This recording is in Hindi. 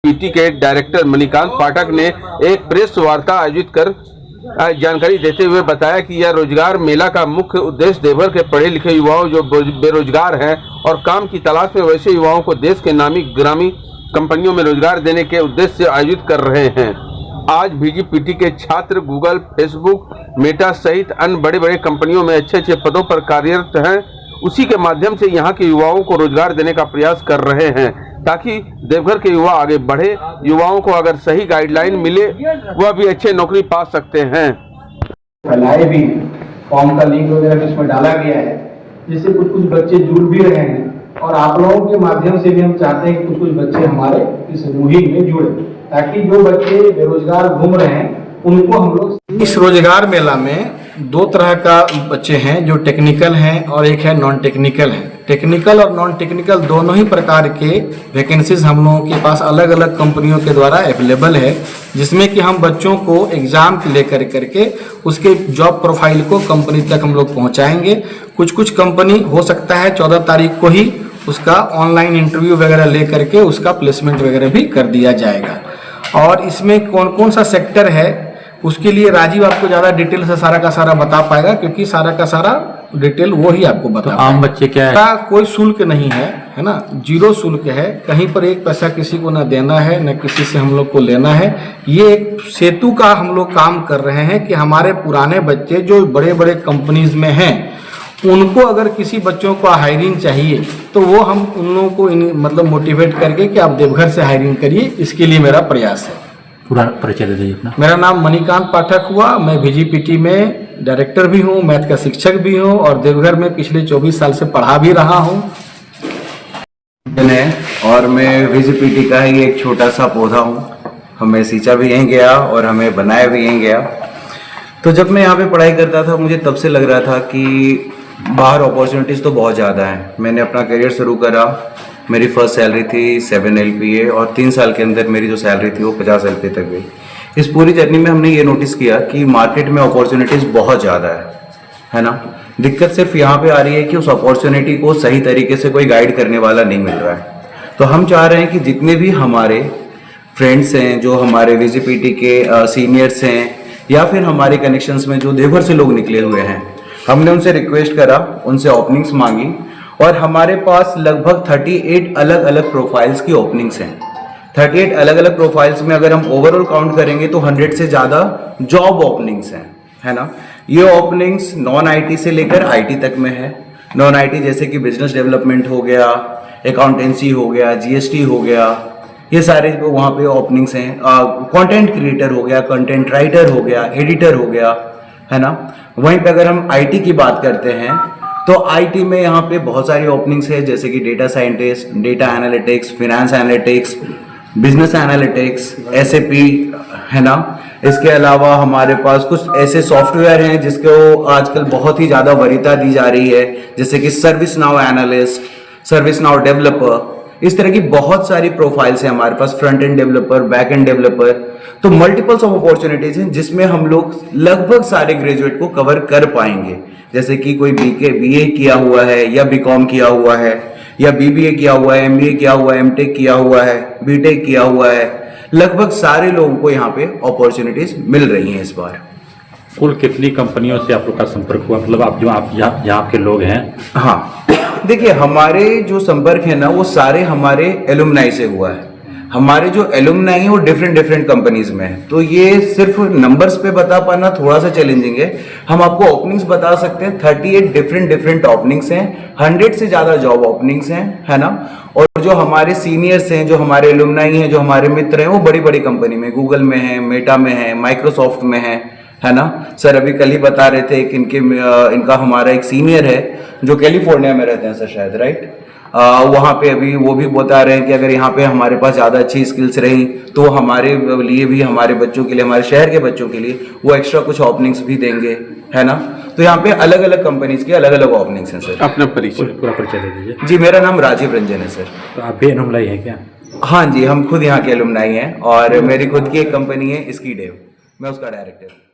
पीटी के डायरेक्टर मणिकांत पाठक ने एक प्रेस वार्ता आयोजित कर जानकारी देते हुए बताया कि यह रोजगार मेला का मुख्य उद्देश्य देवघर के पढ़े लिखे युवाओं जो बेरोजगार हैं और काम की तलाश में वैसे युवाओं को देश के नामी ग्रामीण कंपनियों में रोजगार देने के उद्देश्य से आयोजित कर रहे हैं। आज VGPT के छात्र गूगल, फेसबुक, मेटा सहित अन्य बड़े बड़े कंपनियों में अच्छे पदों पर कार्यरत हैं। उसी के माध्यम से यहाँ के युवाओं को रोजगार देने का प्रयास कर रहे हैं ताकि देवघर के युवा आगे बढ़े। युवाओं को अगर सही गाइडलाइन मिले वह भी अच्छे नौकरी पा सकते हैं। फैलाए भी फॉर्म का लिंक वगैरह भी इसमें डाला गया है जिससे कुछ बच्चे जुड़ भी रहे हैं और आप लोगों के माध्यम से भी हम चाहते हैं कि कुछ बच्चे हमारे इस मुहिम में जुड़े ताकि जो बच्चे बेरोजगार घूम रहे हैं उनको हम लोग। इस रोजगार मेला में दो तरह का बच्चे हैं जो टेक्निकल हैं और एक है नॉन टेक्निकल है। टेक्निकल और नॉन टेक्निकल दोनों ही प्रकार के वैकेंसीज हम लोगों के पास अलग अलग कंपनियों के द्वारा अवेलेबल है जिसमें कि हम बच्चों को एग्जाम लेकर करके उसके जॉब प्रोफाइल को कंपनी तक हम लोग पहुंचाएंगे। कुछ कंपनी हो सकता है 14 तारीख को ही उसका ऑनलाइन इंटरव्यू वगैरह ले करके उसका प्लेसमेंट वगैरह भी कर दिया जाएगा। और इसमें कौन कौन सा सेक्टर है उसके लिए राजीव आपको ज़्यादा डिटेल से सारा का सारा बता पाएगा क्योंकि सारा का सारा डिटेल वो ही आपको बता। तो आम बच्चे क्या है? कोई शुल्क नहीं है ना, 0 शुल्क है। कहीं पर एक पैसा किसी को ना देना है न किसी से हम लोग को लेना है। ये एक सेतु का हम लोग काम कर रहे हैं कि हमारे पुराने बच्चे जो बड़े बड़े कंपनीज में हैं उनको अगर किसी बच्चों को हायरिंग चाहिए तो वो हम उन लोगों को मतलब मोटिवेट करके कि आप देवघर से हायरिंग करिए। इसके लिए मेरा प्रयास है। पूरा परिचय दे दीजिए अपना। मेरा नाम मणिकांत पाठक हुआ। मैं VGPT में डायरेक्टर भी हूँ, मैथ का शिक्षक भी हूँ और देवघर में पिछले 24 साल से पढ़ा भी रहा हूँ। और मैं VGPT का ही एक छोटा सा पौधा हूँ। हमें सींचा भी यहीं गया और हमें बनाया भी यहीं गया। तो जब मैं यहाँ पे पढ़ाई करता था मुझे तब से लग रहा था कि बाहर अपॉर्चुनिटीज़ तो बहुत ज़्यादा हैं। मैंने अपना करियर शुरू करा। मेरी फर्स्ट सैलरी थी 7 LPA और 3 साल के अंदर मेरी जो सैलरी थी वो 50 LPA तक गई। इस पूरी जर्नी में हमने ये नोटिस किया कि मार्केट में अपॉर्चुनिटीज़ बहुत ज़्यादा है ना। दिक्कत सिर्फ यहाँ पे आ रही है कि उस अपॉर्चुनिटी को सही तरीके से कोई गाइड करने वाला नहीं मिल रहा है। तो हम चाह रहे हैं कि जितने भी हमारे फ्रेंड्स हैं, जो हमारे VGPT के सीनियर्स हैं या फिर हमारे कनेक्शंस में जो देवघर से लोग निकले हुए हैं, हमने उनसे रिक्वेस्ट करा, उनसे ओपनिंग्स मांगी और हमारे पास लगभग 38 अलग अलग प्रोफाइल्स की ओपनिंग्स हैं। 38 अलग अलग प्रोफाइल्स में अगर हम ओवरऑल काउंट करेंगे तो 100 से ज़्यादा जॉब ओपनिंग्स हैं, है ना। ये ओपनिंग्स नॉन IT से लेकर IT तक में है। नॉन IT जैसे कि बिजनेस डेवलपमेंट हो गया, अकाउंटेंसी हो गया, GST हो गया, ये सारे वहाँ पे ओपनिंग्स हैं। कंटेंट क्रिएटर हो गया, कंटेंट राइटर हो गया, एडिटर हो गया, है ना। वहीं पे अगर हम IT की बात करते हैं तो IT में यहाँ पे बहुत सारी ओपनिंग्स है जैसे कि data scientist, data analytics, finance analytics, business analytics, SAP, है ना। इसके अलावा हमारे पास कुछ ऐसे सॉफ्टवेयर हैं जिसको आजकल बहुत ही ज़्यादा वरीयता दी जा रही है जैसे कि ServiceNow analyst, ServiceNow developer. इस तरह की बहुत सारी प्रोफाइल्स हैं हमारे पास, front end developer, back end developer. तो मल्टीपल्स ऑफ अपॉर्चुनिटीज हैं जिसमें हम लोग लगभग सारे ग्रेजुएट को कवर कर पाएंगे। जैसे कि कोई BA किया हुआ है या BCom किया हुआ है या BBA किया हुआ है, MBA किया हुआ है, MTech किया हुआ है, BTech किया हुआ है। लगभग सारे लोगों को यहाँ पे अपॉर्चुनिटीज मिल रही हैं इस बार। कुल कितनी कंपनियों से आप लोग का संपर्क हुआ? मतलब आप यहाँ के लोग हैं? हाँ, देखिए हमारे जो संपर्क है ना वो सारे हमारे एलुमनाई से हुआ है। हमारे जो एलुमनाई है वो डिफरेंट कंपनीज में है। तो ये सिर्फ नंबर्स पे बता पाना थोड़ा सा चैलेंजिंग है। हम आपको ओपनिंग्स बता सकते हैं। 38 डिफरेंट ओपनिंग्स हैं, 100 से ज़्यादा जॉब ओपनिंग्स हैं, है ना। और जो हमारे सीनियर्स हैं, जो हमारे एलुमनाई हैं, जो हमारे मित्र हैं, वो बड़ी कंपनी में, गूगल में है, मेटा में है, माइक्रोसॉफ्ट में है ना। सर अभी कल ही बता रहे थे कि इनका हमारा एक सीनियर है जो कैलिफोर्निया में रहते हैं सर शायद, राइट। वहाँ पे अभी वो भी बता रहे हैं कि अगर यहाँ पे हमारे पास ज़्यादा अच्छी स्किल्स रही तो हमारे लिए भी, हमारे बच्चों के लिए, हमारे शहर के बच्चों के लिए वो एक्स्ट्रा कुछ ओपनिंग्स भी देंगे, है ना। तो यहाँ पे अलग अलग कंपनीज की अलग अलग ओपनिंग्स हैं सर। अपना परिचय, पूरा परिचय दे दीजिए। जी, मेरा नाम राजीव रंजन है सर। तो आप भी एलुमनाई है क्या? हाँ जी, हम खुद यहाँ के एलुमनाई हैं और मेरी खुद की एक कंपनी है स्कीडेव, मैं उसका डायरेक्टर हूँ।